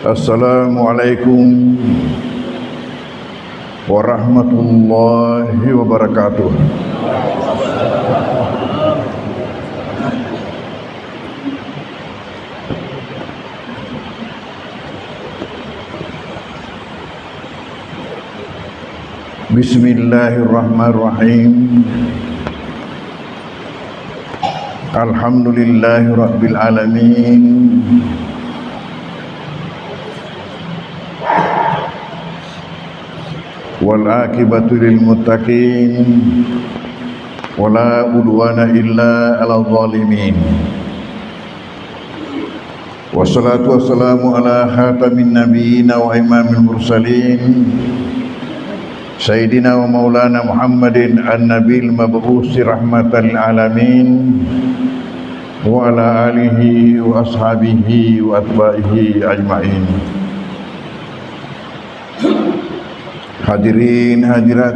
Assalamualaikum warahmatullahi wabarakatuh. Bismillahirrahmanirrahim. Alhamdulillahi rabbil alamin. Wal akibatu lil muttaqin wala udwana illa 'alal zalimin. Wassalatu wassalamu ala khatamin nabiyyin wa imamil mursalin Sayyidina wa maulana Muhammadin an-nabil mab'usi rahmatan lil alamin wa ala alihi wa ashabihi wa atba'ihi ajma'in. Hadirin hadirat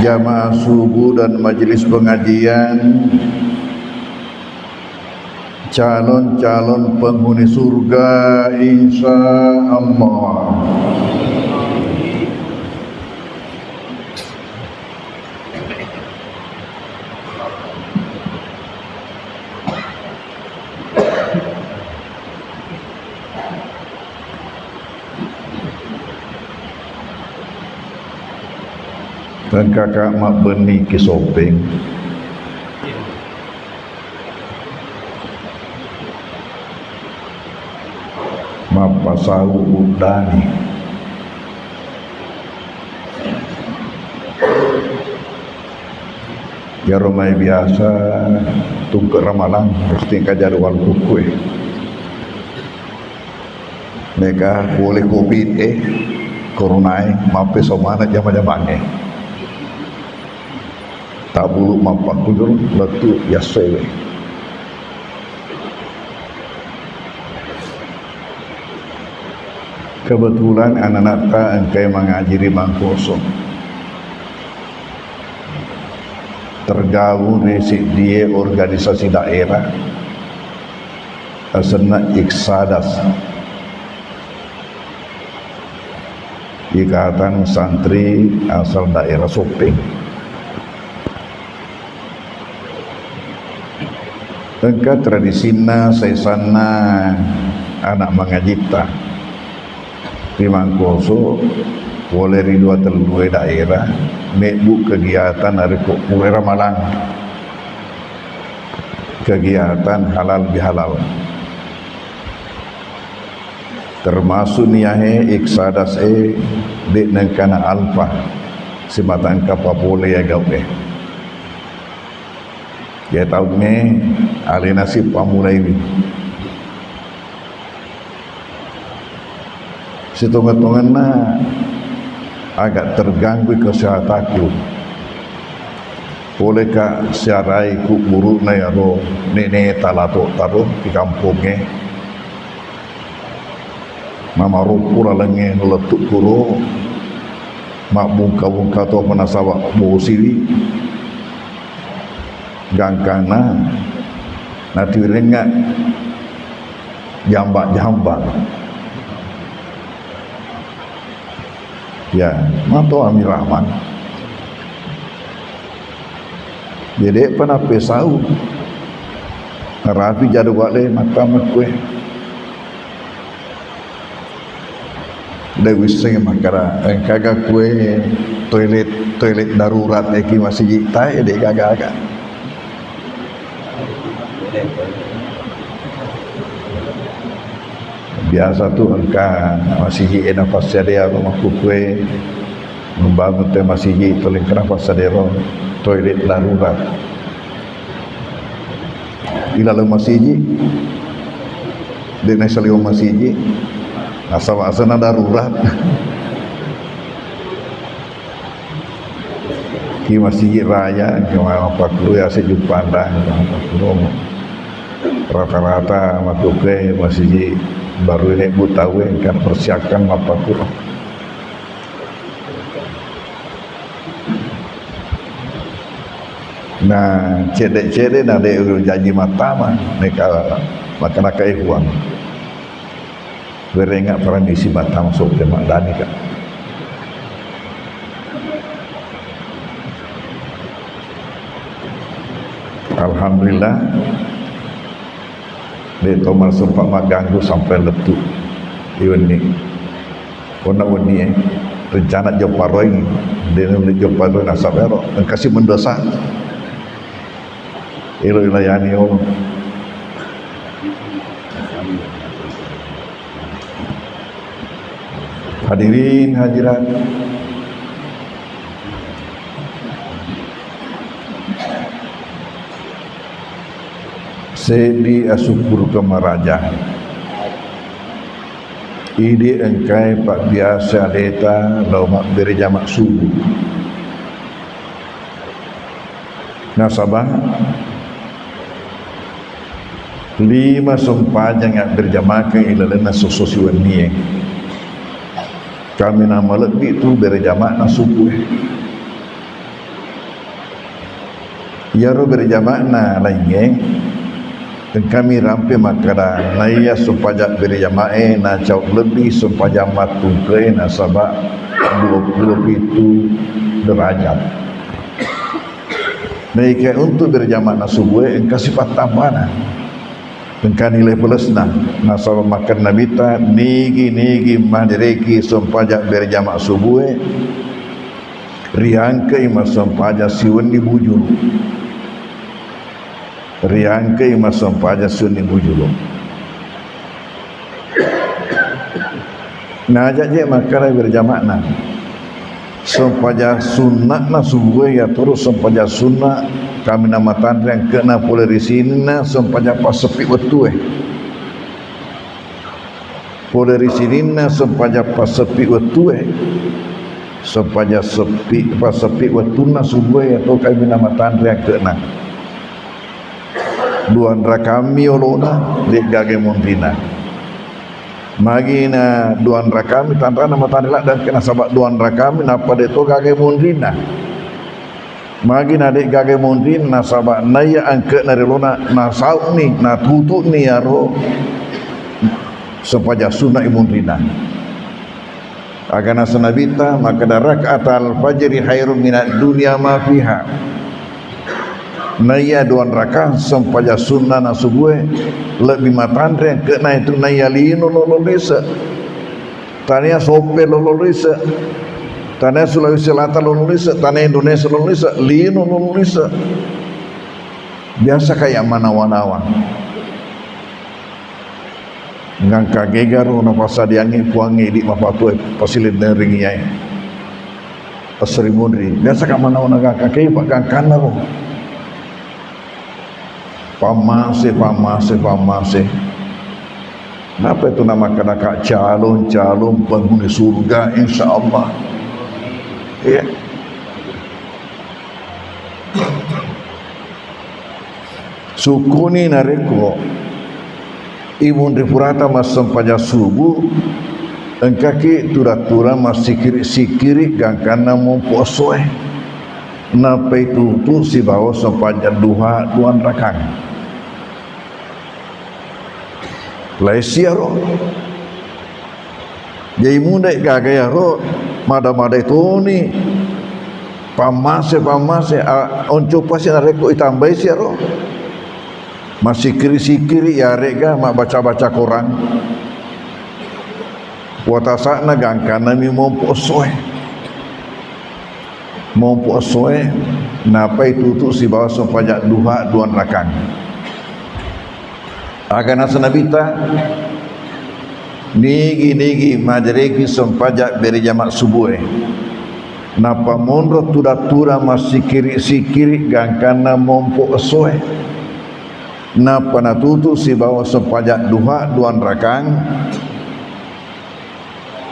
jamaah subuh dan majelis pengajian, calon-calon penghuni surga insyaallah. Dan kakak mak beni kisopeng mak pasau udani ya romai biasa tunggu ramalan mesti kajadwal kukue mereka boleh covid coronai mape somana jama-jamane tak bulu mampak kudur letu ya sewe. Kebetulan anak-anak tak engkai mengajari mangkoso tergabung di organisasi daerah asana Iksadas, Ikatan Santri asal daerah Sopeng. Tengka tradisina saya sana anak mengajita di Mangkoso boleh di dua telur daerah mebu kegiatan hari mulai Ramalan, kegiatan halal bihalal termasuk niahe Iksadas di nengkana alfa simatang kapal boleh ya gawe. Ya tahun ni alih nasib pamulai ni. Setengah-tengah na agak terganggu kesehatanku. Bolehkah siarai ku buruk na yaro nenek talato taruh di kampungnya. Mama rupura lenge letuk kuro mak bungka-bungka tu penasawa bosiri. Gangkana nanti rengat jambak-jambak ya mato Amir Rahman jadi pernah pesau Rafi jadwal makam kue Dewi sing makara kagak kue toilet darurat eki masih jitai dek kagak biasa tu engkau masih nafas sadar rumah kue membangun te masih toilet nafas sadar toilet darurat ilalu masih di nasional masih asal-asal darurat di masjid raya kemana apa keluar ya sejuk pandang rata-rata matuke masjid baru ini butawe kan persiapkan apa kurang nah cedek-cedek ada janji mata mah mereka makan uang berengak para misi Batam masuk ke Mak Dani kan. Alhamdulillah dia tomar sempat mak ganggu sampai letup iwan ni kona wani rencana jauh paroi dia nak jauh paroi nasab erok dan kasih mendosa ilo ilayani Allah. Hadirin hadirat, sedi asyukur ke maraja ide engkai pak biasa deta lau mak beri jamak subuh nasabah 5 sumpah jangan berjamaah ilalana sososiwan ni kami nama lebih tu berjamaah na subuh ya ro berjamaah na lain dan kami rampai makada naya supaya berjamaah na jauh lebih supaya matungkai na sabak 27 derajat. Mereka untuk berjamaah na subuh engkau sifat tambahan engkau nilai plus na sabak makan nabita nigi mandireki supaya berjamaah subuh riangkai supaya siwan dibujur riangkai masam paja sunni bujulu ngajak je makara berjamaah na sampaja sunnah na subuh ya terus sampaja sunnah kami nama tandra yang kena pula di sini na sampaja pas sepi betul pula di sini na sampaja pas sepi betul sampaja sepi pas sepi betul na subuh ya tu kami nama tandra yang kena duan rakami olona dek gage mondina magi na duan rakami tantra nama tanila dan kena sabak duan rakami napa de to gage mondina magi na dek gage mondina sabak naya angke na relona na sau ni na tutu ni aro supaya sunah mondina agana sanabita maka rakaat al-fajri khairun minad dunya ma fiha naya 2 rakaat sampaja sunnah na subuh lebih matandre kena itu naya lino lololisa tania sope lololisa tania Sulawesi Selatan lololisa tania Indonesia lololisa lino lololisa biasa kayak manawan-awan ngang kagegar na pasadiangi puangi di mapatu pasilid na ringiay pasrimundri biasa ka manawan kagakay pagkangkana ro pamase apa itu nama kata calon penghuni surga insyaallah ya sukuni nareko imun repurata masam paja subuh engkaki turatura masih sikiri gangkana momposoe napa itu tu si bawa sampaja duan rakang Laisia ro jadi muda gagaya ro mada itu ni pamase onco pasti nareko itambai sia ro masih kiri ya rega mak baca Quran watasana gangkana mi mompo soe napa itu tu si bawa sampaja duan rakang agana sanabita nigi majareki sampaja beri jamak subuh napa mondro tudatura masih kiri gangkana mompo soe napa natutu si bawa sampaja duan rakang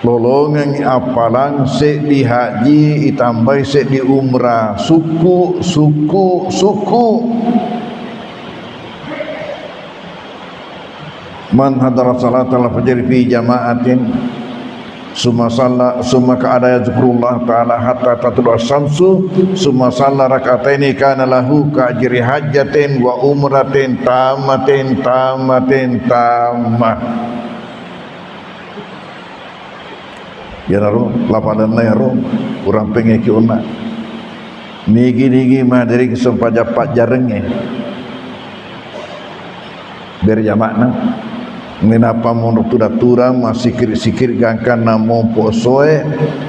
lolongan apalan se di haji itambai se di umrah suku man hadara salatal fajr fi jama'atin summa ka'ada zikrullah ta'ala hatta tatlu as-samsu summa salla rak'ataini kana lahu ka'ajri hajjatin wa umratin tamatin tamah ya naro lapadan la yaro urang pengeki ona nigi mah dari kesempajapat jarengnya berjamakna ngenapa menurut turang masih sikir gangkan namong posoe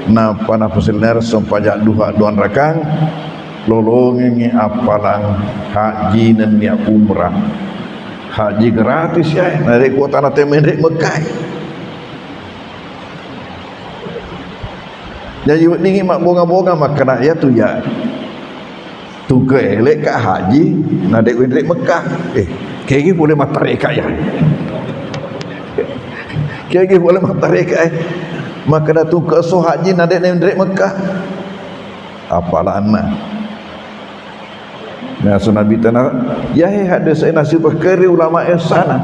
napa napasilner sempajak duan rakang lolongi apalang haji dan niat umrah haji gratis ya dari kuota nate mendek Mekah. Jadi ini mak boga-boga mak kena ya tu ya tu ke elek ka haji nadek wendrek Mekah kayak gini boleh matareka ya kayak gini boleh matareka maka dah tu ke so haji nadek wendrek Mekah apalah anak nah so Nabi tanah ya ada saya nasib berkeri ulama sana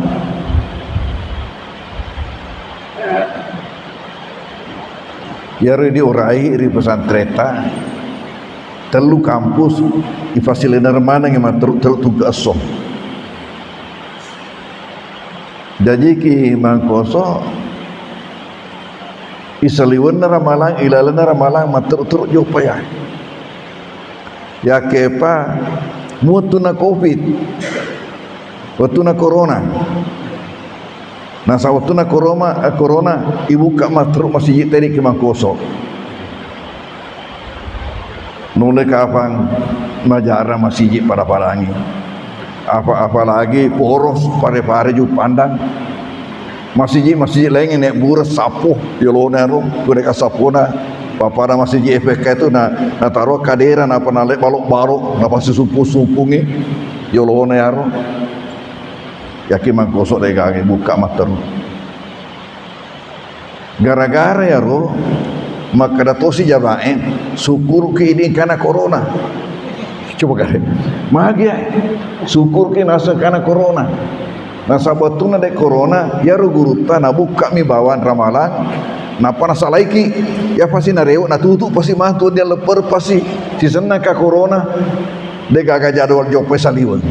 ya di orai di pesantren telu kampus di fasilitas mana yang telu asom jadi ki mangkoso isaliwan ramalang ilalan ramalang matur jo payah ya kepa mutuna covid watuna corona nah sawatuna corona ibu kak matruk masjid tadi ke mangkoso nule kapan majara masjid pada parangi apa lagi poros pare ju pandang masjid lain nek buras sapuh yolonero mereka sapuna papara masjid FPK itu na taruh kaderan apa nalek balok na pasti supu-supungi yolonero yakin mangkosok deh kaki buka mater gara-gara ya ro maka datosi jabain syukur ke ini karena corona coba kali magia syukur ke nasa karena corona nasa batuna dek corona ya ro guruta na buka mi bawan ramalan napa nasa laiki ya pasti nareu na tutup pasti mantu dia leper pasti sisena ka corona dek gaga jadwal jope saliwan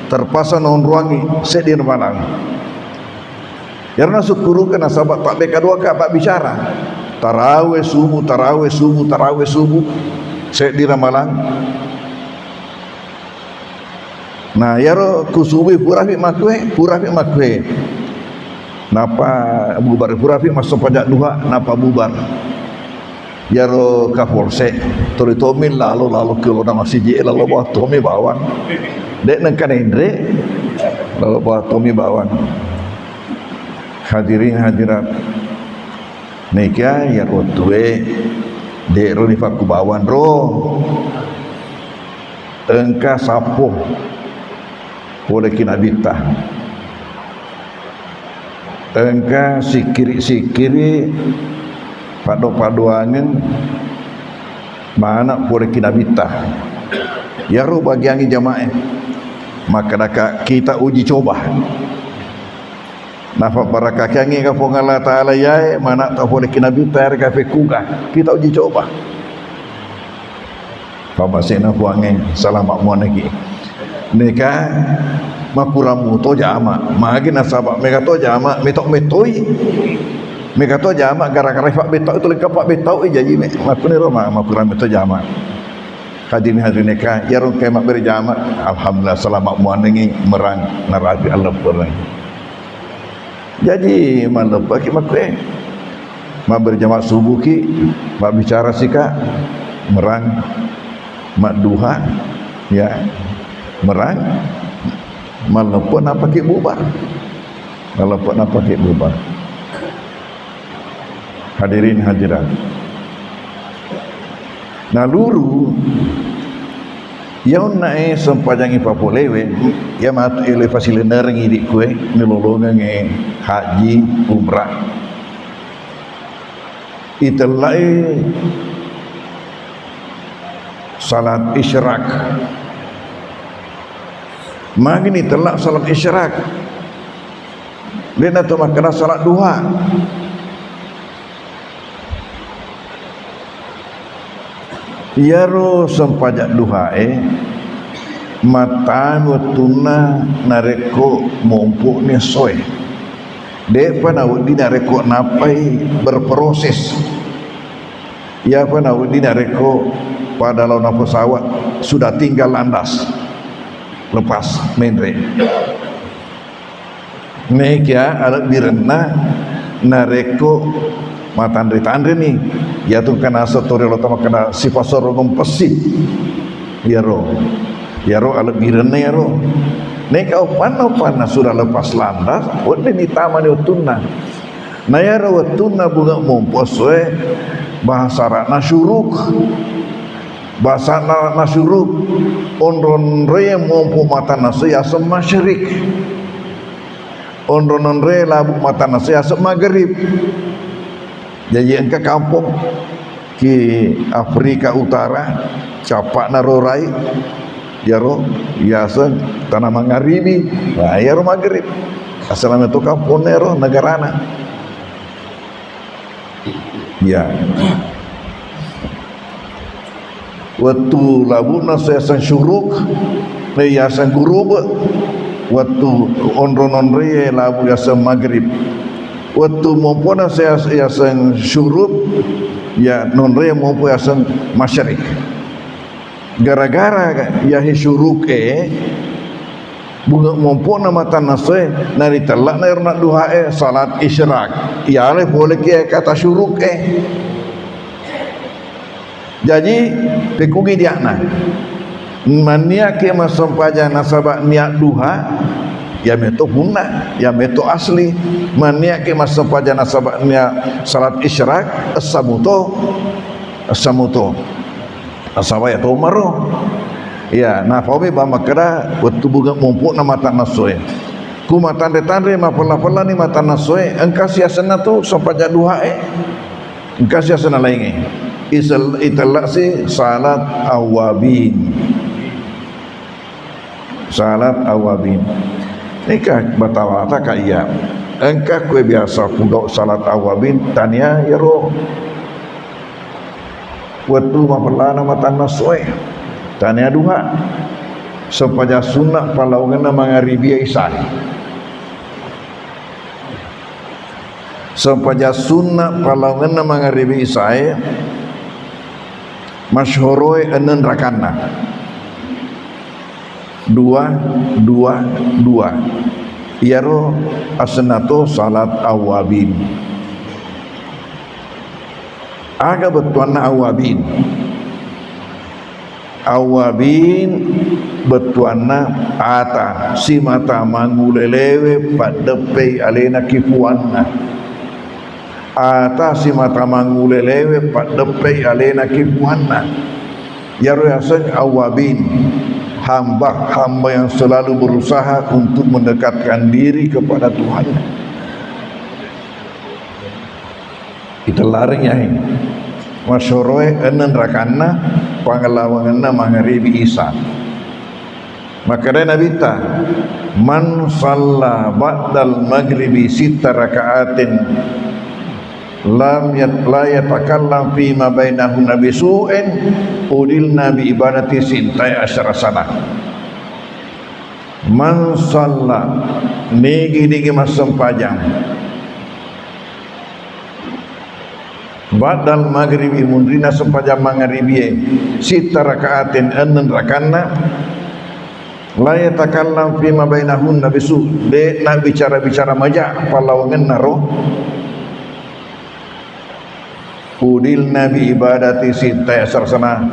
terpaksa non ruangi sedih malang karena syukuru kena sahabat tak beka dua kak bicara tarawih subuh sedih malang nah yaro kusubi purafi makwe napa bubar purafi masuk pajak duha napa bubar yaro kapolsek toritomin lalu kalau nama siji lalu bawa tomi bawang dek nengkan Hendrik lalu bawa Tommy Bawan hadirin hadirat nikah ya rotwe dek ronifaku Bawan ro engka sapuh boleh kinabita engka sikiri padu-paduangan mana boleh kinabita ya ro bagiangi jamaah maka kita uji coba nafak barakah kangi ka pong Allah Ta'ala ya mana tak boleh kinabi tayar ka fekuga kita uji coba pabasena puangin salamak muanaki neka makuramu to jama magi nasabak mega to jama metok metoi mega to jama gara-gara pak betok itu lengkap pak betok jadi makune roma makuramu to jama hadirin neka ya rong kemak berjama alhamdulillah selamat muanengi merang narabi Allah perang jadi malam pagi makwe mak berjamaah subuh ki mak bicara sika merang mak duha ya merang malam pun apa ki bubar hadirin hadirat naluru yang naik sempajangi papolewe ya matu ile fasilener ngidik kue nilolongan nge haji umrah italai salat isyraq magni telak salat isyraq lena tu makna salat duha yaro sempajak duha mata watuna nareko mumpuk ni soy depan awak di nareko napai berproses Ya apa Naudi reko pada lawan pesawat sudah tinggal landas lepas menre naik ya alat birena nareko matandre nih ya tuh kena setori lo tama kena sifasor ngempesi ya ro alat birena ya ro naik kau pana sudah lepas landas udah ni taman utuna nah ya ro utuna bunga mumpos bahasa nasyuruk bahasa nasyuruk onron re mompo mata nasu ya semasyirik onron re labu mata nasu ya semaghrib. Jadi engka kampung ki Afrika Utara capak narorai yaro biasa tanah magharibi nah yaro maghrib asalnya itu kampung nero negarana ya waktu labuna saya sang syuruk ya sang gurub waktu onron re labu ya sang maghrib waktu maupun saya sang syuruk ya non re maupun ya sang masyrik gara-gara ya syuruk bunga maupun nama tanah saya nari telak nari nak duha salat isyrak ya le boleh kata syuruk jadi pekugi dia na mania ke masampaja nasabak niat duha ya meto punna ya meto asli mania ke masampaja nasabak niat salat isyrak asamuto asaba ya to maro ya na pawe ba makara waktu bunga mumpuk nama tanah soe ku matande-tande ma pala-pala ni mata nasoe engka siasana tu sampaja duha engka siasana lainge italasi salat awabin nikah batawata kaya engkau kue biasa pundok salat awabin tanya ya roh waktu mapelana mata nasoi tanya duha sempaja sunnah palaungan mangaribi isai sempaja sunnah palaungan mangaribi isai masyhuroi enen rakana dua iaro asnato salat awabin aga betuana awabin betuana ata si mata mangulelewe padepe alena kipuanna ata si mata mangulelewe padepe alena kipuanna yaro yasan awabin hamba yang selalu berusaha untuk mendekatkan diri kepada Tuhan. Kita larang ya ini masyoroh enen rakana pangalawanganna mangaribi isa maka dia Nabi ta man salla ba'dal maghribi sita raka'atin la yatakallam fi ma bainahu nabi su'in udil nabi ibadati sintai asyara sana man salla nigi masam pajang badal maghribi mundrina sempajang maghribi sita rakaatin ennen rakana la yatakallam fi ma bainahu nabi su de nak bicara majak palawangan naro udil nabi ibadati sintai sarsana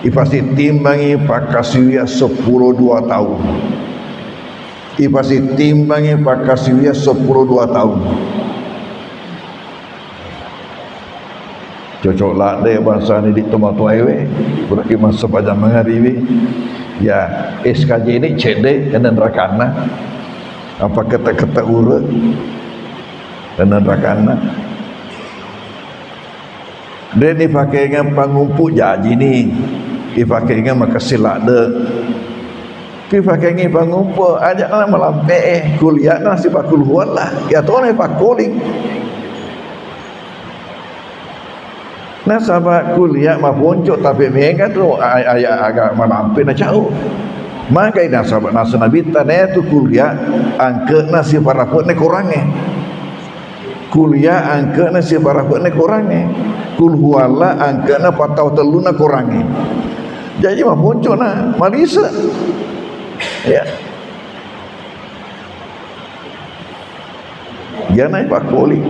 ipasti timbangi pakasiwia 10-2 tahun ipasti timbangi pakasiwia 10-2 tahun cocok lah deh bahasa ni di tempat tuaiwe berarti masa panjang mengharibi ya SKJ ini cede dan rakana apa kata-kata urut dan rakana dia dipakai dengan pangumpuk jaji ni dipakai dengan makasilak de dipakai dengan pangumpuk ajaklah melampe kuliah nasi pakul huan lah ya tuan ni pakuling nah sahabat kuliah mah puncuk tapi mereka tu ayat agak melampe nak jauh maka ini sahabat nasa Nabi tanah tu kuliah angka nasi paraput ni kurangnya kuliah angkana si barapane kurangi, kul huwallah angkana patau teluna kurangi. Jadi mah muncul na malisa. Ya. Jangan pak kuli.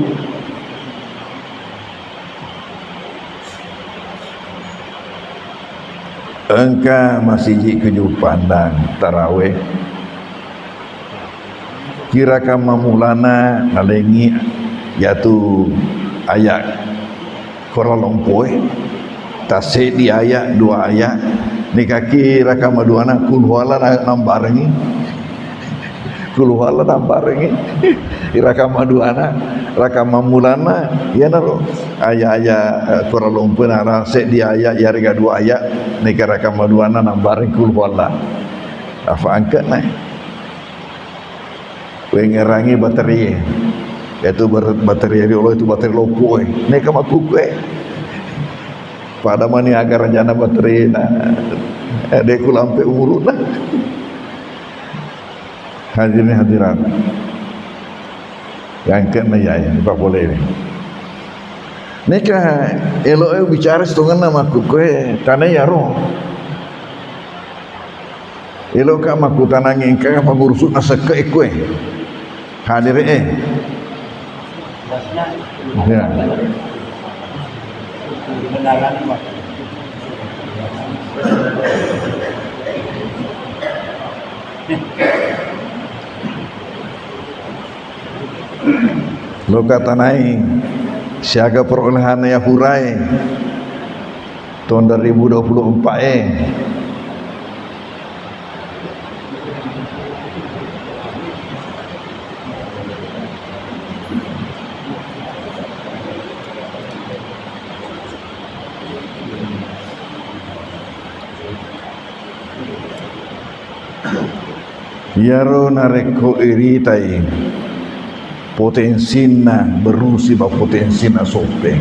Engkau masih keju pandang taraweh. Kira kama mulana nalengi yaitu ayat korolompoi. Tasik di ayat dua ayat. Ni kaki kama dua na kulhuala nambarengi. Kulhuala nambarengi. Rakama dua na rakama mulana ya naro ayat-ayat korolompoi nara sek di ayat yarga dua ayat. Ni rakama dua na nambarengi kulhuala. Apa angkat na? Wengerangi bateri. Itu bateri Allah itu bateri lopoi. Ni kama kukue. Pada mani agar rencana bateri na adekku lampe urut lah. Hadirin hadirat yang kena ya tak boleh ni. Nikah elok bicara setengah nama kukue tanah ya roh. Elok kak maku tanangin kak pengurusut nasa ke kue. Hadir ya. Kebenaran Pak. Lo kata naik siaga perolehan ya hurai tahun 2024 Yaro nareko iritai potensina berusi ba potensina sopeng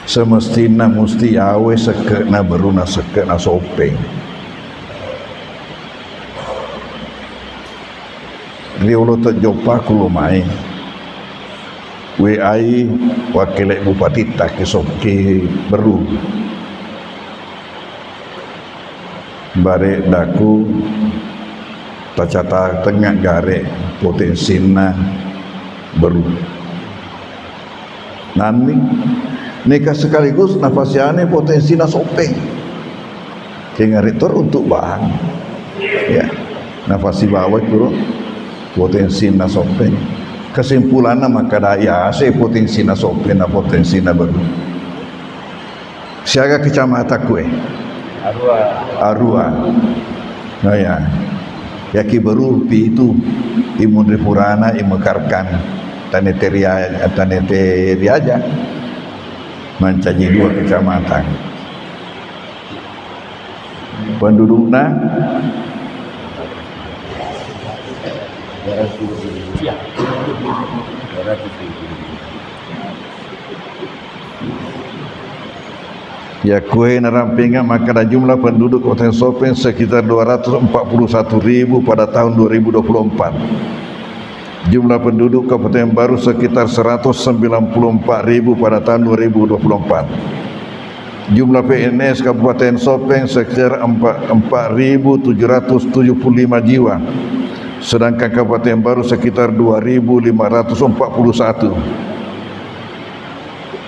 semestina musti awe sekena beruna sekena sopeng riulo terjopa kulo mai WI wakil bupati tak kesoki beru bare daku tacata tengah gare potensina baru nani nikah sekaligus nafasiane potensina sopeng kengaritor untuk bahan ya nafasi bawah itu potensina sopeng kesimpulannya maka daya ase potensina sopeng na potensina baru siaga kecamatan kue Arua. Nah ya. Yaki baru pi itu imun purana imekarkan taneteri aja mencaji 2 kecamatan. Penduduknya ya kue narampingan maka ada jumlah penduduk Kabupaten Sopeng sekitar 241.000 pada tahun 2024. Jumlah penduduk Kabupaten Baru sekitar 194.000 pada tahun 2024. Jumlah PNS Kabupaten Sopeng sekitar 4.775 jiwa. Sedangkan Kabupaten Baru sekitar 2.541.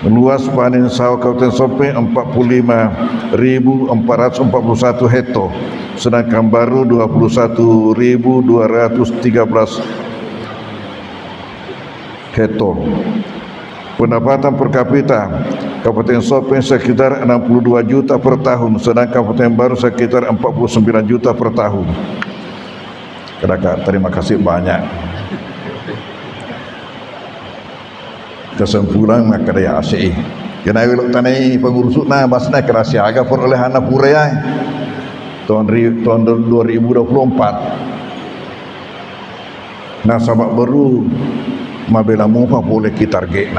Luas panen sawah Kabupaten Sopeng 45.441 hektar, sedangkan Baru 21.213 hektar. Pendapatan per kapita Kabupaten Sopeng sekitar 62 juta per tahun, sedangkan Kabupaten Baru sekitar 49 juta per tahun. Terima kasih banyak. Kesimpulan maka daya asyik kena wilok tanai pengurusutna basna kerasi aga perolehan pura tahun 2024 nasabak baru mabela mufa boleh kita target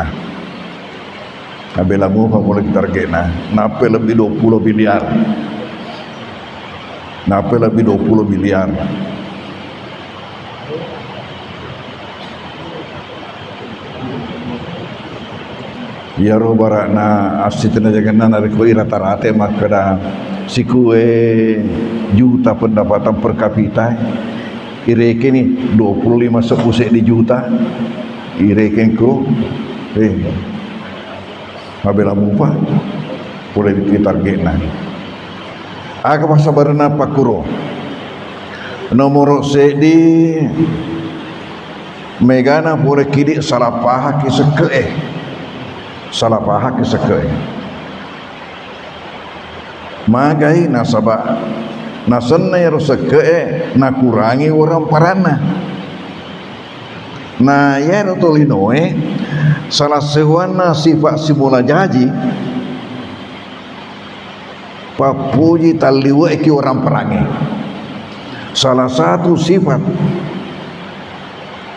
mabela mufa boleh kita target nape lebih 20 miliar ya ro barakna asitna jangan nari ko rata-rata makada sikue juta pendapatan per kapita ireke ni 25 sepusek di juta ireke ko mabela mupa boleh ditargetna aga pasabarna pakuro nomor sedi megana pore kidi salapaha kiseke salapaha kiseke magai nasaba nasanna ya rusake na kurangi orang parana na ya rotolinoe salah sewana sifat simula jaji papuji taliwa iki orang perangi salah satu sifat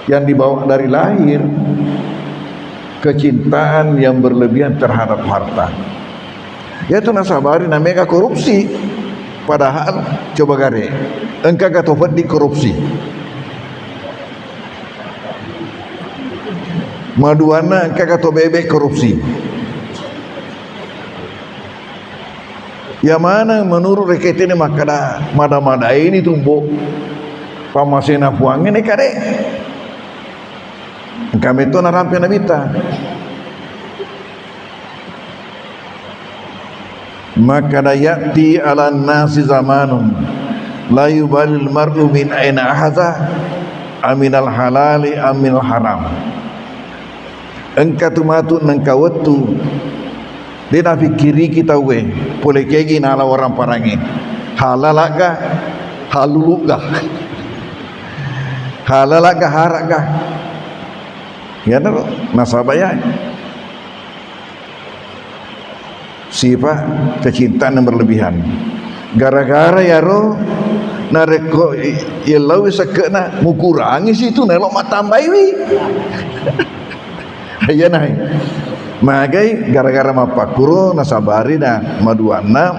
yang dibawa dari lahir kecintaan yang berlebihan terhadap harta yaitu nasabari namanya korupsi padahal coba gare engkau katofat di korupsi maduana engkau kato bebek korupsi ya mana menurut reket ini makada mada-mada ini tumbuk pamasena puang ini kare kami itu narampi nabita maka ya'ti ala nasi zamanun la yubalil mar'u min aina ahadha aminal halali aminal haram engkau tumatu nengkau wetu dia nak fikiri kita we boleh kegi nala orang parangi halalaga haluluga halalaga haraga ya naro nasabaya sifat kecintaan yang berlebihan gara-gara ya ro nareko yelau sakena mukurangi situ nelok matambai wi ya nahi magai gara-gara mapakuro nasabari na maduana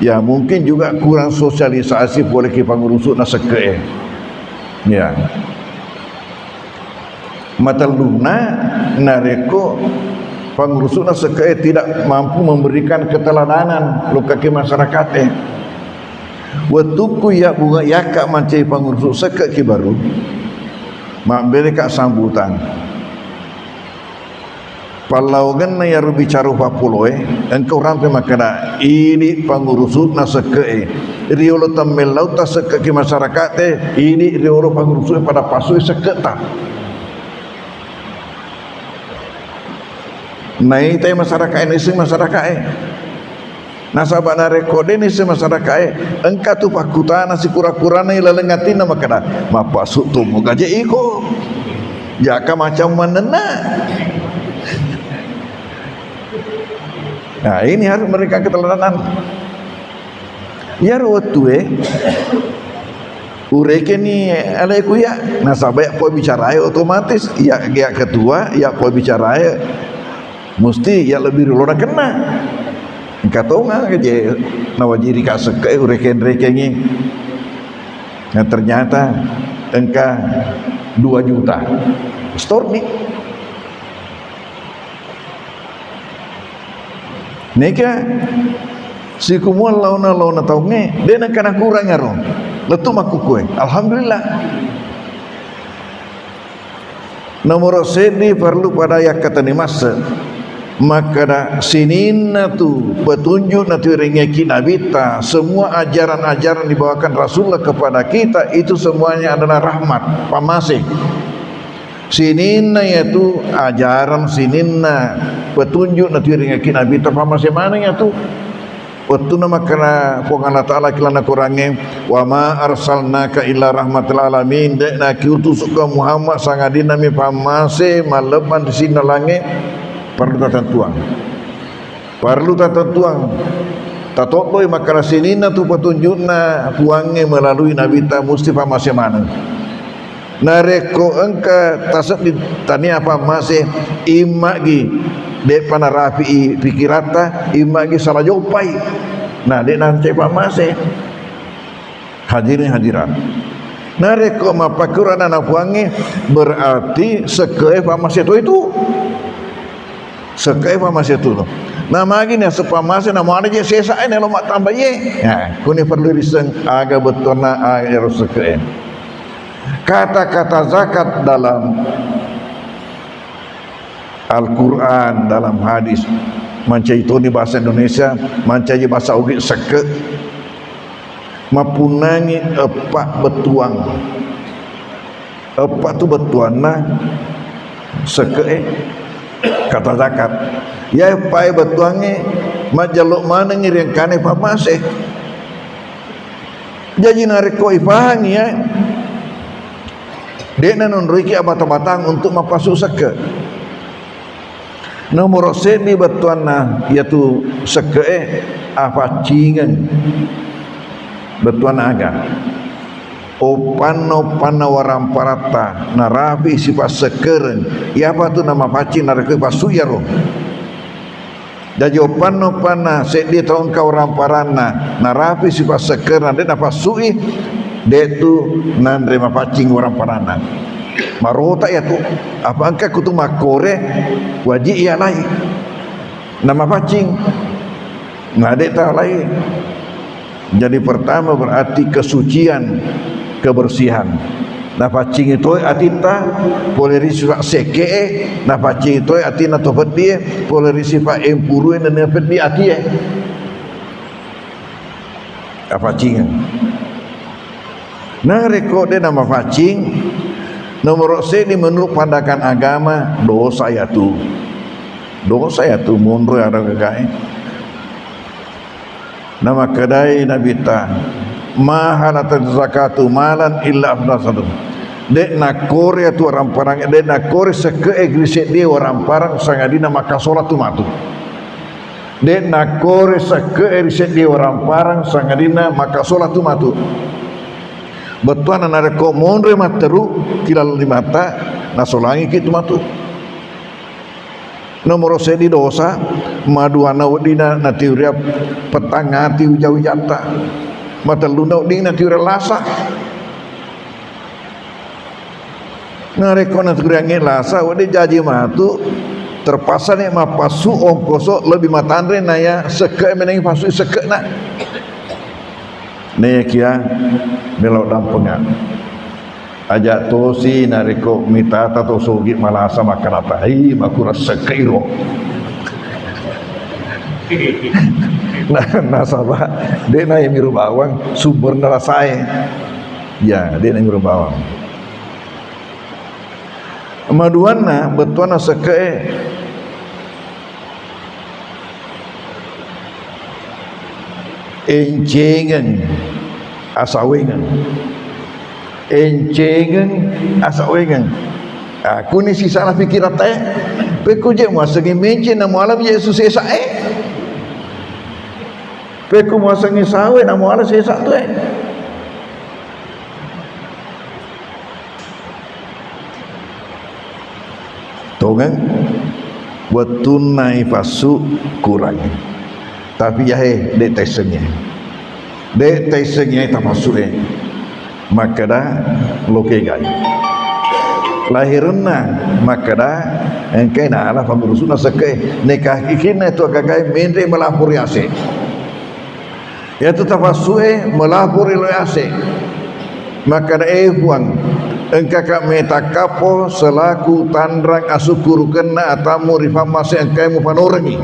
ya mungkin juga kurang sosialisasi boleh ki pangurusuk na seke ya mataluna nareko pengurusna sekaya tidak mampu memberikan keteladanan lukaki masyarakat watuku ya bunga yaka mancai pengurus sekaya ki baru mak mereka sambutan palau ganna ya bicara papuloe engkau rampe makana ini pengurusna sekaya riolo tamelau ta sekaya ki masyarakat ini riolo pengurusna pada pasui seketa naik tay masyarakat ini si masyarakat nasabak na rekode ni si masyarakat engkau tu pakutana si kura-kurana ilalengatin nama kada mapasuk tu mugaje iko jaka macam manena nah ini harus mereka keteladanan ya waktu ureke ni alaiku ya nasabak po bicara otomatis ya ketua ya po bicara mesti ya lebih dulu nak kena kata orang kerja nawajiri kat sekai reken-reken ni yang ternyata engkau 2 juta store ni neka si kumuan launa tahu ni dia nak kena kurang ngaruh letu maku kue alhamdulillah nomor sedi perlu pada yang kata ni masa maka dah sinina tu petunjuk nanti rengeki nabita semua ajaran-ajaran dibawakan Rasulullah kepada kita itu semuanya adalah rahmat pamasih sinina yaitu ajaran sinina petunjuk nanti rengeki nabita pamasih mana yaitu waktu nama kena Allah Ta'ala kelana kurangnya wa ma arsalnaka illa rahmatil alamin dek nak utus ke Muhammad sangadin nami pamasih malepan di sini langit perlu tertentuang tatotoi maka sinina tu petunjukna tuangnya melalui Nabi ta Mustafa masih mana nareko engka tasab ditanya apa masih imagi dek pana rafi pikirata imagi salah jopai nah dek nanti apa masih hadirin hadirat nareko mapakuran anak puangi berarti sekeh apa masih itu sekai pa masih tu na magi na sepamase na mo ana je sesa ne lo mak tambah ye ha kuni perlu diseng aga betul na aga sekai kata-kata zakat dalam Al-Quran, dalam hadis manca itu ni bahasa Indonesia manca je bahasa ugi seke mapunangi epak betuang epak tu betuang na seke kata zakat ya pai betuangi majaluk mana ngiring kane pamase jadi nariko ipangi ya dia nanunriki abat-abatang untuk mapasu seke nomor seni betuan na yaitu seke apa cingan betuan aga opano waram parata narapi sifat sekeren ya apa tu nama pacin nareke pasuyaro jadi opano sedi tahun kau ramparana narapi sifat sekeren dia apa sui dia tu nandre mapacing waram parana marota ya tu apa angka kutu makore wajib ia lain nama pacing ngadek tak lain jadi pertama berarti kesucian kebersihan nah pacing itu atinta boleh risifat seke nah pacing itu atina tobat dia boleh risifat empuru dan nepet dia atie apa pacing nah rekod dia nama pacing nomor sini menurut pandangan agama dosa ya tu mundur ada gagai nama kedai Nabi ta mahalat zakatu malan illa afdasatu dek nak Korea tu orang parang dek nak Korea seke egriset dia orang parang sangadina maka solat tu matu dek nak Korea seke egriset dia orang parang sangadina maka solat tu matu betuan ana reko monre materu kilal di mata nasolangi kitu matu nomor sedi dosa maduana wadina natiuria petangati ujau-jata mata luna wadina natiuria lasa nareko natiuria lasa wadi jaji matu terpaksa ni mapasu ongkoso lebih matandre naya seke menengi pasu seke na ne kia belok dampengan ajak tosi nariko mita tato sogi malasa makanata hi makura sekairo nah nasabah dia na miru bawang sumber narasai ya dia na miru bawang maduana betuana seke encengan asawengan aku ni si salah fikir teh peku je muasa ngi mencen na mualam Yesus esa peku muasa ngi sawe na mualam esa tu tongan buat tunai pasu kurang tapi ya dek tesengnya tak masuk maka dah loke gai lahirna maka dah engkai na ala pangurusuna seke nikah kikina tu gagai mendre melapuri ase ya tu tafasue melapuri lo ase maka dah buang engkau kak metakapo selaku tandrang asukuru kena atamu rifamase engkai mu panorengi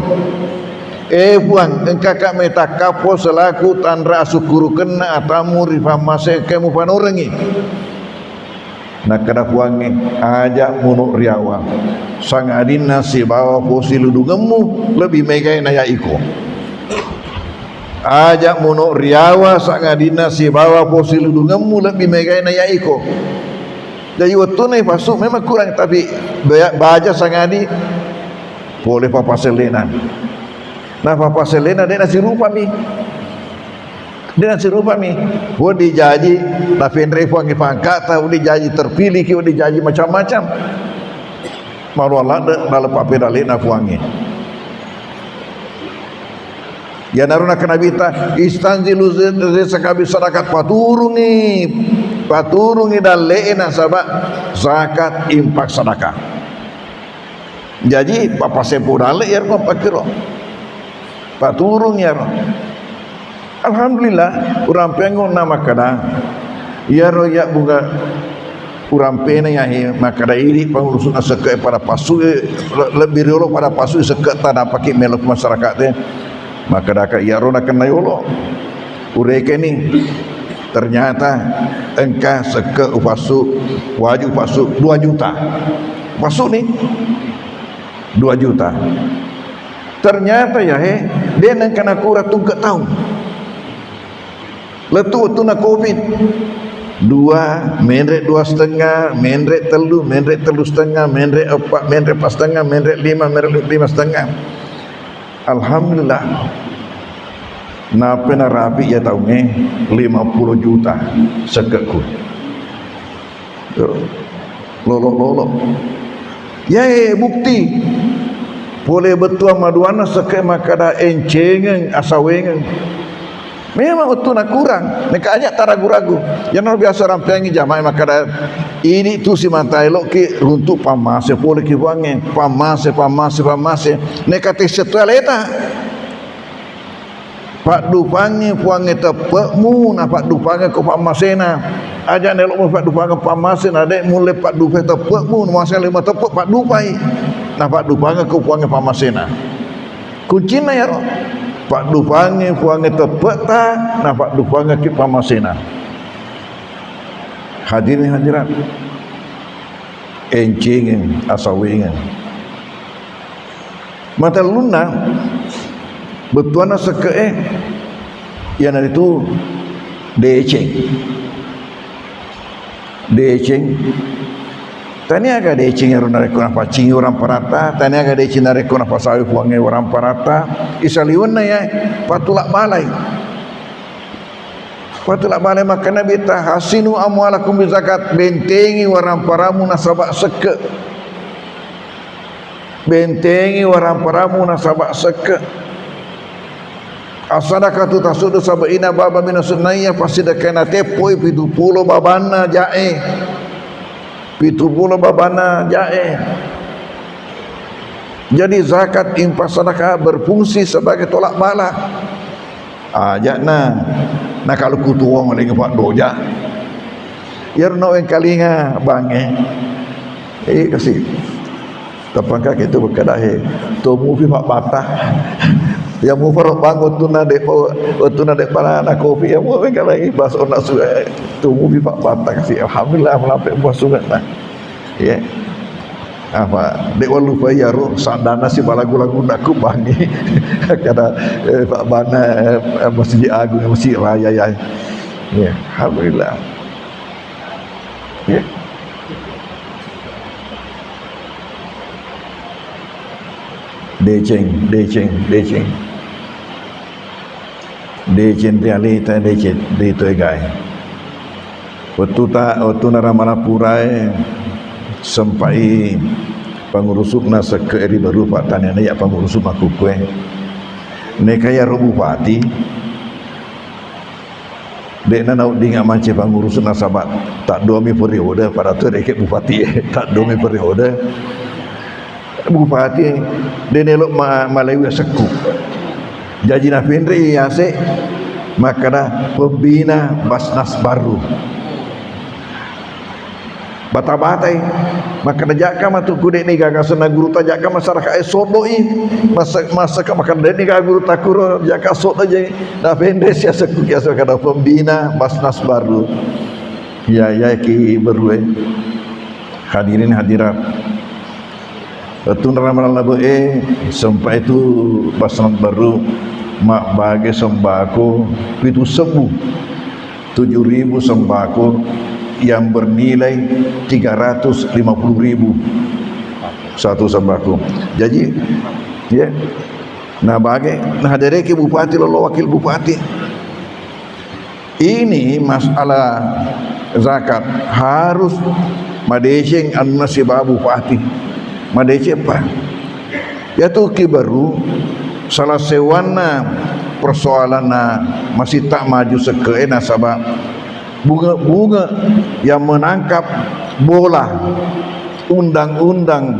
buang engkau kak metakapo selaku tandra asukuru kena atamu rifamase engkai mu panorengi nak kada puangi ajak munuk riawa sang adina si bawa posilu dungemu lebih megai naya iko ajak munuk riawa sang adina si bawa posilu dungemu lebih megai naya iko jadi waktu ni pasuk memang kurang tapi baca sang adi boleh papa selena nah papa selena dia nasi rupa mi gua dijaji tapi entrepo ngi pangkat tahu dijaji terpilih ki dijaji macam-macam malu Allah dalam pape dalek na kuangi ya naruna kenabita istanzilu zakabi sadakat paturungi dalek na sabak zakat impak sedekah Jadi papa sepo dalik ya pak kira pak turun ya. Alhamdulillah orang pengon nama kada ya royak bunga orang pena ya makada ini pengurusan sekek pada pasu lebih dulu pada pasu sekek tanah pakai melok masyarakat deh maka dak ya ro nak kena yolo ureke ni ternyata engkau sekek pasu wajib pasu 2 juta pasu ni 2 juta ternyata ya dia nang kena kurang tu ke tahu letu tu nak covid 2 menrek 2,5 menrek telu menrek 3,5 menrek 4 menrek 4,5 menrek 5 menrek 5,5 alhamdulillah napa na rapi ya tahu ni 50 juta sekekku lolo ya bukti boleh betul maduana sekek makada encengen asawengen memang itu nak kurang nak ajak tak ragu-ragu jangan biasa orang pengi jamaah makada ini tu si mantai lo ki runtuk pamase boleh ki wangen pamase nak kata setual eta pak dupangi puange tepekmu na pak dupange ko pamasena aja nelok mo pak dupange pamasena dek mulai pak dupe tepekmu masa 5 tepek pak dupai na pak dupange ko puange pamasena kuncina ya ro pak dupange puange tepek ta na pak dupange ki pamasena hadirin hadirat encingen asawingen mata luna betuana sekee yang itu deceng tani aga deceng yang runare kuna pacing orang parata tani aga deceng nare kuna pasawi puange orang parata isaliuna ya patulak balai makana beta hasinu amwalakum bizakat bentengi orang paramu nasabak seke bentengi orang paramu nasabak seke asadakatu tasudu sabaina baba minasunnaya pasti dah kena tepoi 70 babana jae 70 babana jae. Jadi zakat infak sedekah berfungsi sebagai tolak bala ajak kalau kutuang lagi pak doja ya no yang kalinga bange kasih tapangka itu berkadah tomu fi pak batah ya mu farok bangun tu na dek para na kopi ya mu kalau lagi bas ona su tu mu bi pak patah kasih alhamdulillah melampek buah sungat lah ya apa dek walu payaro sadana si balagu-lagu nak ku bangi kada pak bana masjid agung masjid raya ya alhamdulillah ya deceng realita deceng di tu gai waktu nara Malapura sampai pengurusukna seke eri baru pak tanya ya pengurusuk aku kue nekaya bupati dek nana dinga mance pengurusukna sabat tak 2 periode pada tu dek bupati tak 2 periode bupati dia nelok Malawi seku jadi na pendri ya se maka dah pembina Basnas baru bata-batai maka dah jaka matu kude ni gagasan guru ta jaka masyarakat sodoi masa maka dah ni guru takuro jaka sodo je na pendri sia seku ya kada pembina Basnas baru ya ki baru hadirin hadirat tu ramalan labu sampai itu Basnas baru mak bagi sembako itu 7.000 sembako yang bernilai 350.000 satu sembako. Jadi ya nah bagi hadere ke bupati lalu wakil bupati ini masalah zakat harus madeseng anu nasibah bupati madece apa ya tu ki baru salah sewana persoalan masih tak maju seke nasabah bunga yang menangkap bola undang-undang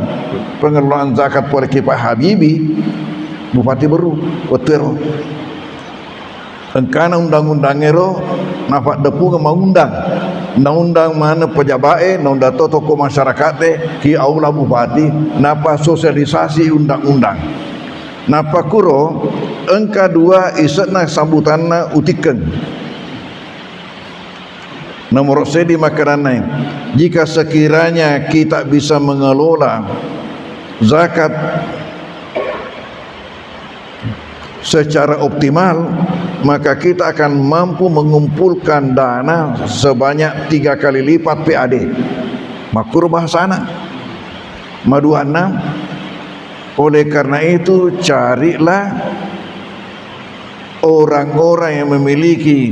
pengelolaan zakat oleh Pak Habibie, Bupati Beru Otero engkana undang-undang ero nafak depu ke undang-undang mana pejabat undang tokoh masyarakat ki aula bupati napa sosialisasi undang-undang napa kuro engka dua isatna sambutanna utiken nomor sedi makanan jika sekiranya kita bisa mengelola zakat secara optimal, maka kita akan mampu mengumpulkan dana sebanyak 3 kali lipat PAD. Makur bahasana maduana. Oleh karena itu carilah orang-orang yang memiliki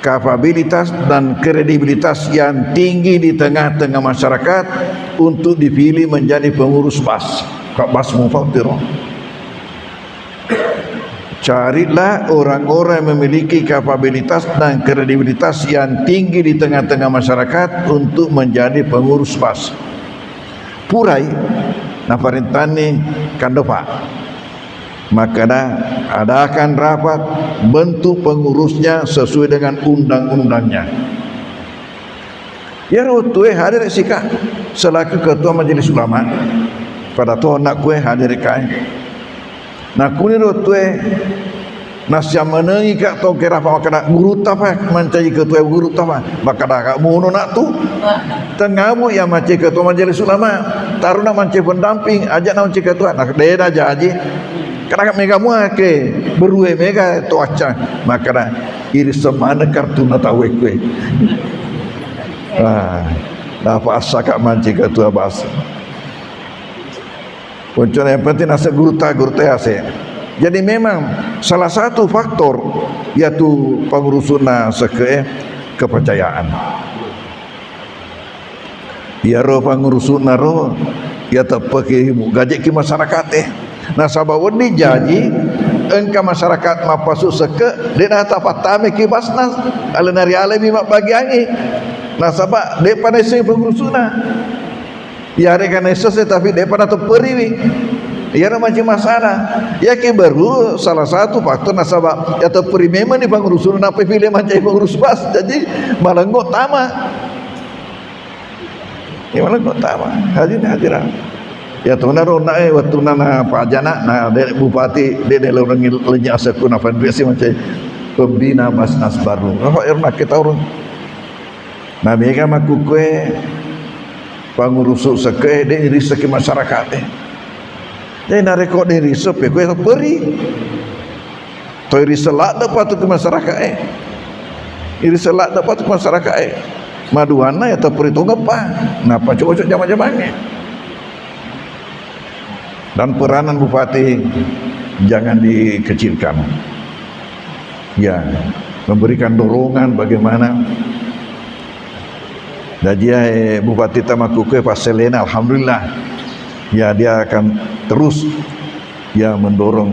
kapabilitas dan kredibilitas yang tinggi di tengah-tengah masyarakat untuk dipilih menjadi pengurus BAS. Bas Mufattiro. Carilah orang-orang yang memiliki kapabilitas dan kredibilitas yang tinggi di tengah-tengah masyarakat untuk menjadi pengurus BAS. Purai naparintani kandopa. Maka adakan rapat, bentuk pengurusnya sesuai dengan undang-undangnya. Ya rotue hadir sika selaku ketua majelis ulama. Pada tu nak kue hadir kai. Nak kuni rotue nasya menengi kak tau kira apa makana guru tapa mencari ketua guru tapa makana kak muno nak tu tengamu yang macam ketua majelis ulama taruna macam pendamping ajak nak macam ketua nak dena jaji kadang mega muake berue mega tu aca makana iri semana kartu na tahu kue apa asa kak macam ketua bas Poncon yang penting asa guru ta ase. Jadi memang salah satu faktor yaitu pengurusuna seke kepercayaan. Ya ro pengurusuna ro ya tepeke gaji ki masyarakat Nah sabab ni jaji engka masyarakat mapasu seke de dah patame ki basnas alenari alami mak bagiangi. Nah sabab de panai pengurusuna ya rekan esose tapi daripada tu periwi ya macam masalah ya ke baru salah satu faktor nasabah ya tu peri memang ni pengurusun apa pilih macam pengurus bas jadi malah ngok tama ya malah ngok tama hadiran ya tu naro nak waktu nana pajana nah dek bupati dek orang lenya asaku nafan biasa macam pembina basnas baru apa erna kita orang nah mereka maku kue pengurus seke de risek masyarakat de na rekod de risep ko peri to riselak dapat ke masyarakat iri selak dapat ke masyarakat maduana ya to peri tu ngapa napa cocok jama-jamane dan peranan bupati jangan dikecilkan ya memberikan dorongan bagaimana. Dan dia Bupati Tamakuke Pak Selena alhamdulillah ya dia akan terus ya mendorong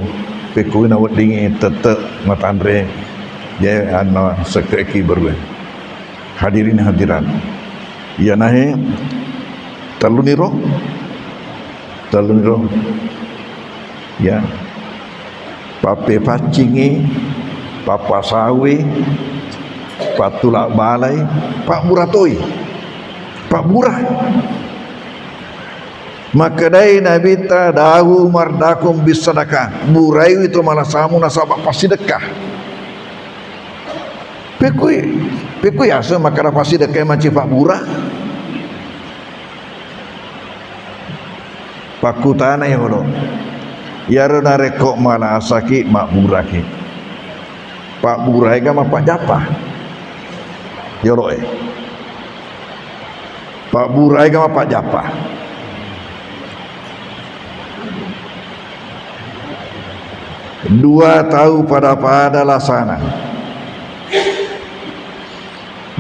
pekuina wedingi tetep matandre dia ana sekeki berwe hadirin hadiran ya nahe taluniro ya pape pacingi papa sawi patulak balai Pak Muratoi Pak Murah maka dai Nabi ta dahu mardakum bisadakah murai itu malah samu nasabak pasti dekah pekui asa maka pasti dekah macam Pak Murah Pak Kutana yang hono ya rona rekok malah asaki mak murah ki Pak Murah ga Pak Japah yoroe Pak Burai sama Pak Japah dua tahu pada lasana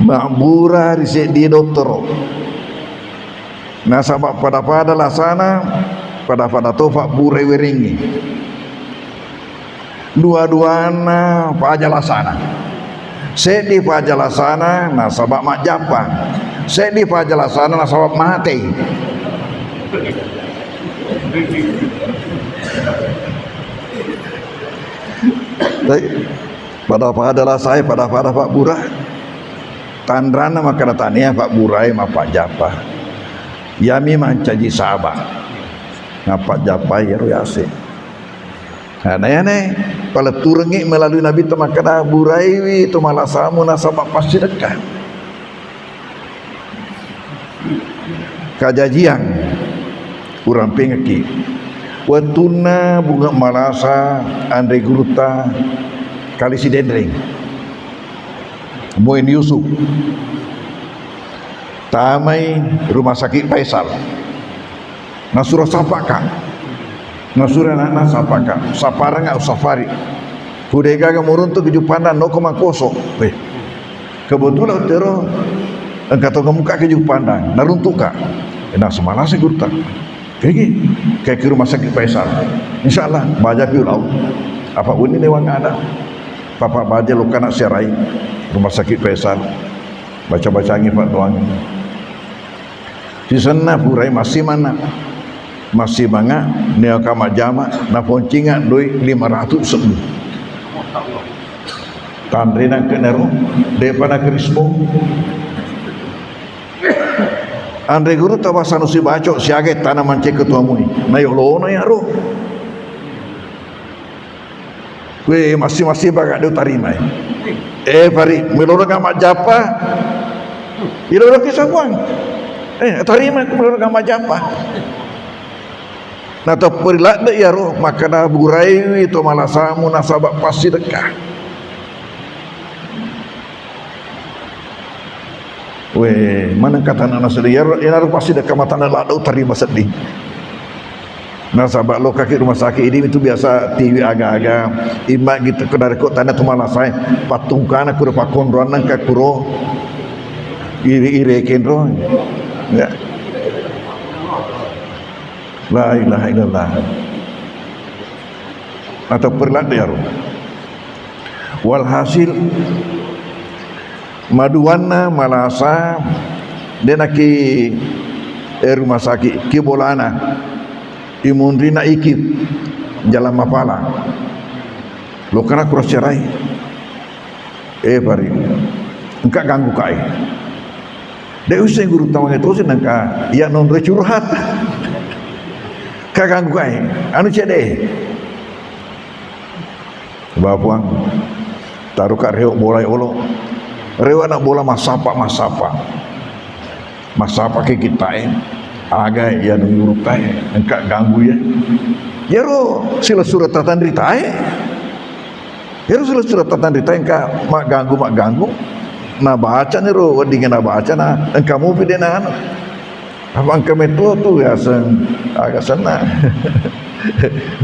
Mak Bura risik di dokter nah sama pada lasana pada tu Pak Burai weringi dua-duana Pak Jalasana Sedi Pak Jalasana nah sabak Mak Japah saya di pajalasana nasabab mati. Pada saya pada Pak Burah tandrana maka tania Pak Burai ma Pak Japa yami mancaji sahabat ngapa Japa ya royase nah ya nih pala turengi melalui Nabi temakana Burai itu malah samu nasabak pasti dekat kajajian kurang pengeki watuna bunga malasa Andre Guruta kali si Dendring Muin Yusuf tamai rumah sakit Faisal nasura sapaka nasura anak sapaka saparanga safari kudega muruntu kejupanan no komakoso kebetulan tero engkau kemuka kejupanan naruntuka enak semana sih gurta kayak ke rumah sakit Faisal insyaallah baca piulau apa ini lewang ada papa baca luka nak serai rumah sakit Faisal baca-baca angin Pak doang di sana Burai masih mana masih manga neo kama jama na poncinga doi 500 sembuh tandrina ke nero depan krismo Andre Guru tawasan si baco siaget tanaman cek ketua mui na yo lono ya ro we masih baga do tarima pari meloro kama japa iloro kisah kuang tarima meloro kama japa na to perilat de ya ro makana Burai itu malah samu nasabak pasti dekat we mana kata anak sedih ya ro pasti dekat mata na ladau tarima sedih nasabak lo kaki rumah sakit ini itu biasa TV agak-agak imak gitu ke dari kota tanda tu malah saya patungkan aku dapat kondoan nangka kuro iri kenro ya la ilaha illallah atau perlat ya walhasil maduwana malasa denaki rumah sakit kibolana imundrina ikip jalan mapala lo kena cross cerai pari engkak ganggu kai dek usai guru tawang itu sih nangka ya non recurhat kak ganggu kai anu cede bapuang taruh kak reok bola olo rewa nak bola masapa ke kita agak ya nurut tay engkak ganggu ya ro sila surat tatan ritai ya ro sila surat tatan ritai engkak mak ganggu na baca ni ro wadingan na baca na engkak mu pidenan abang kemetu tu ya sen agak sana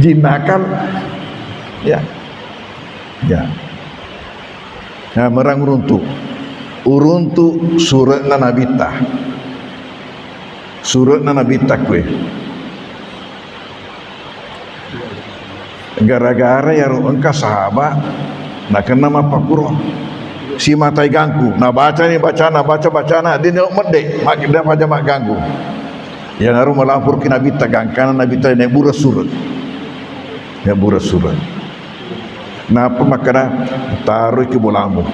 jinakan ya nah merang uruntu surat na nabitah surat Nabi takwe gara-gara ya engkau sahabat nak kena apa kuro si matai ganggu na baca na dia nak merdek mak dia baca mak ganggu yang harus melapor ke Nabi tagang karena Nabi tak nak buras surat ya buras surat napa makana taruh ke bolamu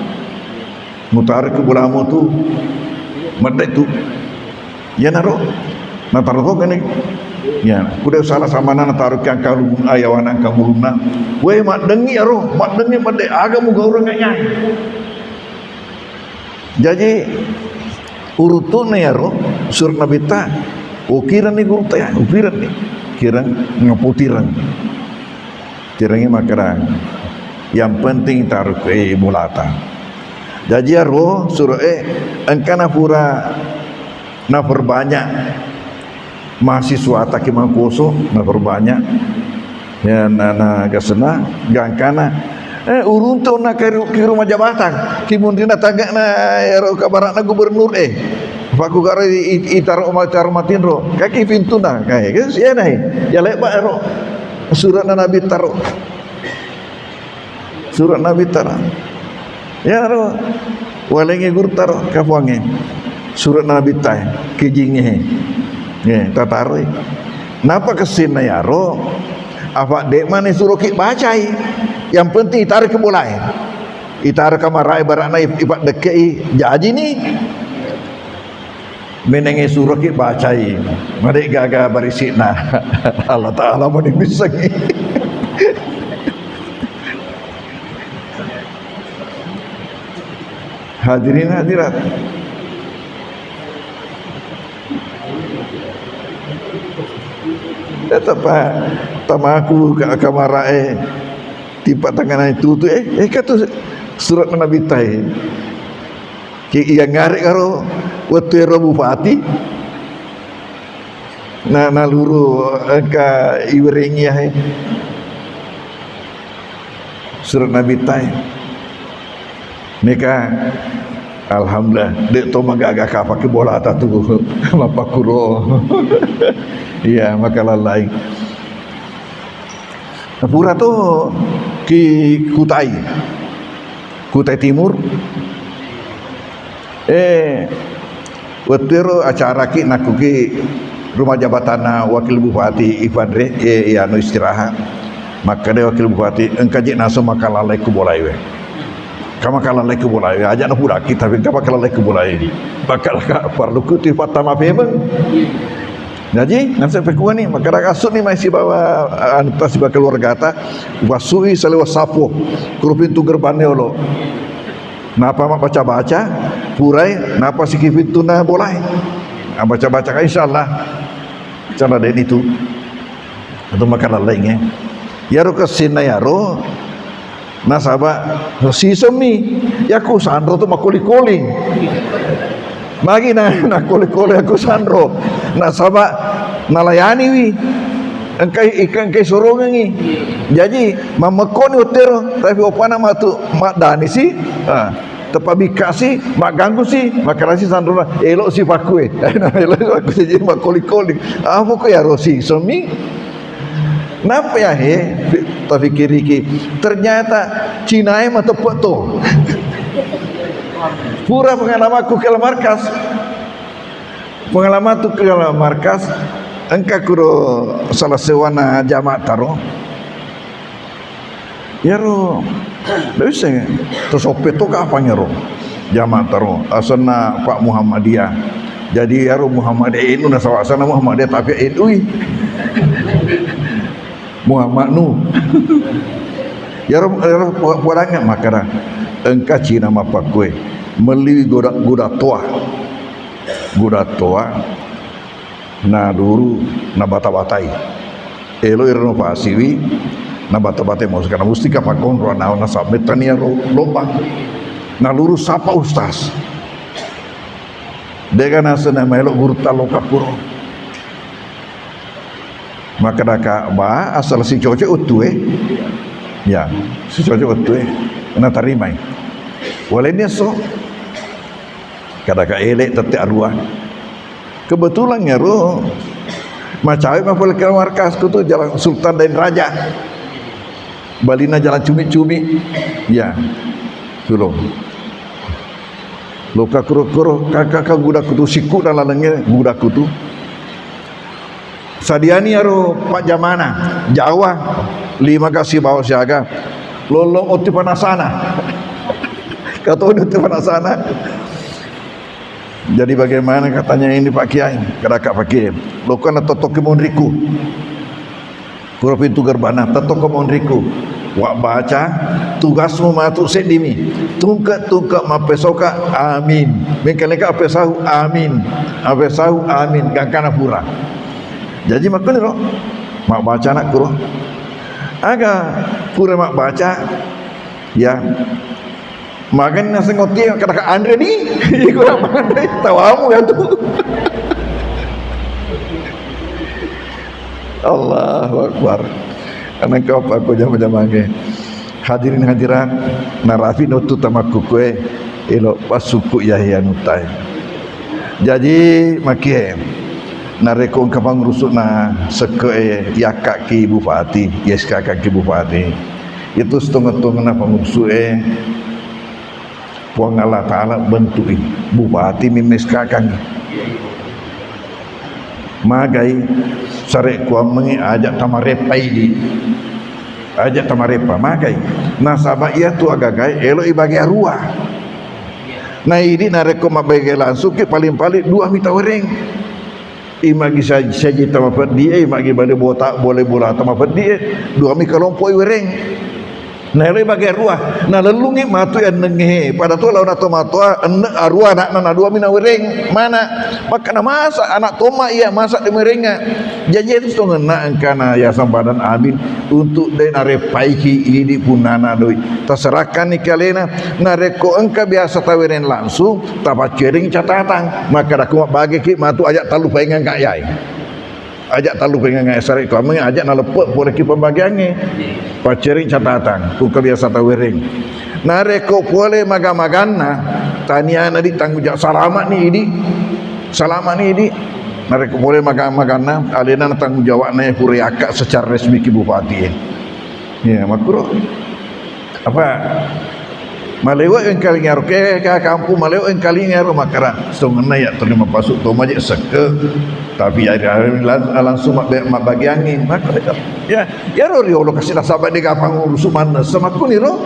mutaruh ke bolamu tu merdek tu ya naro na taruh kan ni ya kuda salah sama na taruh yang kalau ayawan angka muluna we mak dengi aro mak dengi made aga mu gaurang nyai jadi urutun ya ro sur Nabi ta ukiran ni guru ta ukiran ni kira ngaputiran kiranya makarang yang penting taruh ke mulata jadi ro sur engkana pura na perbanyak mahasiswa taki mangkoso na perbanyak ya na gasena gangkana urun tu na ke rumah jabatan kimundina tagak na ero kabarak na gubernur paku gara itar matin ro kaki pintu na kay sia na ya leba ero surat na Nabi taro surat Nabi taro ya ro walengi gur taro kapuange surat Nabi tai kijingnya tataroi napa kesin na yaro apa dek mana suruh ki bacai yang penting tarik ke mulai itar kamarai barana ibat dekei jadi ni menenge suruh ki bacai mari gaga barisina Allah Taala mau bisa ni hadirin hadirat tetap tamaku ke kamarae tiba tangan itu tu kata surat Nabi tai ki yang ngarik karo wetu bupati na luru ka iweringi surat Nabi tai mereka alhamdulillah dek to magaga ka pakai bola tatu mapakuro iya maka lalai pura tu ki Kutai Timur waktu acara ki naku ki rumah jabatan wakil bupati Ifadre anu istirahat maka dia wakil bupati engkaji naso maka lalai ku bolai we kama kala lek bolai aja na pula kita kama kala lek bolai bakal ka perlu kuti patama pemeng jadi nasa pekuan ni maka asuk ni masih bawa antas ba keluarga ta wasui salewa sapo kuru pintu gerbane olo napa mak baca-baca purai napa siki pintu na bolai baca-baca insyaallah cara den itu atau makan lainnya yaro kesina yaro nasaba sistem ni yaku sandro tu makuli-kuli magi na kuli-kuli aku sandro nasaba nalayani wi engkai ikan kai sorong ni jadi mamekoni utero tapi opana matu mak dani si tepabi kasih mak ganggu si makarasi sandro elok si pakue elok aku jadi makuli-kuli apa ko ya rosi somi napa ya tapi kiri ternyata Cina mah tepat tu pura pengalaman aku ke markas pengalaman tu ke markas engkau kuro salah sewana jamaah taro ya ro bisa tu sopet tu apa nyaro jamaah taro asana Pak Muhammadiyah jadi ya ro Muhammadiyah itu nasawasana Muhammadiyah tapi itu Muhammad Nu ya pulangan makara engkau Cina mapak kue meli guda toa na duru na bata-batai elo irenovasi wi na bata-batai mau sekarang mesti kapakon roa na sabetan ya lobang na lurus sapa ustaz dengan asana melok guru taloka puro maka dah ba asal si coce utu ya si coce utu na tarimai walenya so kadaka elek tete arwah kebetulan ya ro macam apa boleh ke markas tu jalan Sultan dan Raja balina jalan cumi-cumi ya sulung loka kuro-kuro kakak guda kutu siku dalam lengnya guda kutu sadiani aro Pak Jamana Jawa 5 kasih bawa siaga lolong uti panasana kata uti panasana jadi bagaimana katanya ini Pak Kiai kadaka Pak Kiai lokan totok kemonriku kuro pintu gerbana totok kemonriku wak baca tugasmu matu sedimi tungkat mapesoka amin mengkeleka apesahu amin gangkana pura jadi makanya roh mak baca nak kuro aga pura mak baca ya makan nasi ngoti kata Andre ni kurang Andre tawamu ya tu Allahu Akbar anak kau aku jam-jam ke hadirin hadirat narafi nutu tamaku kue elok pasuku Yahya nutai jadi makie narekong kapang rusuk na seke yakak ki bupati yeska ki bupati itu setengah-setengah na pangusuk Puang Allah Ta'ala bentuk bupati mimeskakan magai sarek kuam mengi ajak tamarepai di ajak tamarepa magai nasabah ia tu agagai elo ibagi arwah nah ini nareko mabagi langsung ke paling-paling 2 mita wereng imagi saja tamapat dia imagi balik botak boleh bola tamapat dia 2 mita lompoi wereng nah le bagi arwah nah lelungi matu yang nengehe pada tu lawan atau matua enne arwah nak nana 2 mina wereng mana maka na masa anak toma ia masak di merenga jadi itu tu ngena engkana ya sambadan amin untuk de narepaiki ini punana doi terserahkan ni kalena nareko engka biasa taweren langsung tapat cering catatan maka aku bagi ki matu ajak talu pengen kak yai ajak talu pengen ngai sarek kami ajak na lepek boleh ki pembagiannya pacering catatan ku kebiasa tawering nareko boleh maga-magana taniana di tanggung jawab selamat ni ini nareko boleh maga-magana alena tanggung jawabnya kuriaka secara resmi ki bupati ya makro apa malewa yang kali ngaruh ke kampung malewa yang kali ngaruh makara sungena ya terima pasuk to majek seke tapi hari langsung mak bagi angin maka ya ro lo kasih sahabat di kapang urus mana samaku ni ro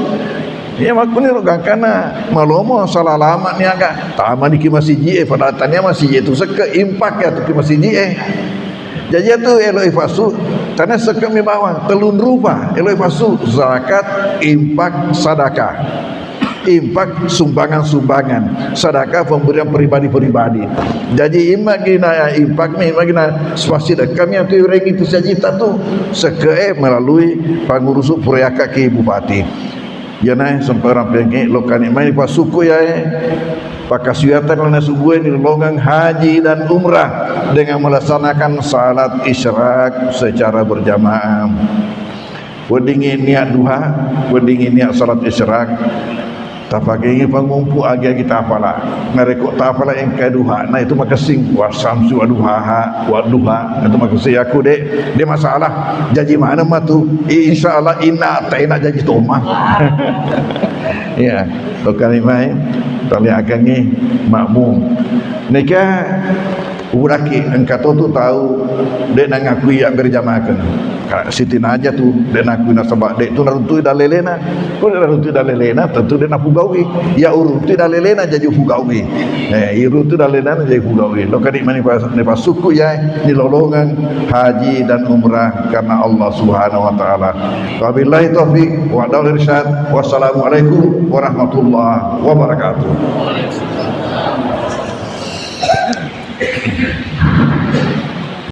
ya maku ni ro gangkana malomo salah lama ni agak taman di masih ji pada tanya masih itu seke impak ya tu masih ji jadi tu eloi fasu tanah seke mi bawang telun rupa eloi fasu zakat impak sedekah impak sumbangan sedekah pemberian pribadi jadi imagina impak ni imagina spasi kami yang tu orang itu saja tu seke melalui pengurus proyek ke bupati ya naik sampai ramping lokal ni mai pas suku ya pakasiatan lana subuh ni longang haji dan umrah dengan melaksanakan salat isyraq secara berjamaah wedingi niat duha wedingi niat salat isyraq tapake pangumpu agi kita apalah ngareko ta apalah yang keduha nah itu makasing wasamsu aduha waduha itu makasih aku dek dia masalah janji mana matu insyaallah inna taina janji toma ya lokal mai tali akangi makmum nikah uraki engkau tu tahu dek nang aku ya berjamaahkan Siti Naja tu dan aku nak sebab dek tu naruntu dah lelena ko naruntu dah lelena tentu dia nak pugawi ya uruntu dah lelena jadi pugawi uruntu dah lelena jadi pugawi lo kadik mani pas suku ya di lolongan haji dan umrah karena Allah Subhanahu wa taala wabillahi taufik wa irsyad wassalamualaikum warahmatullahi wabarakatuh.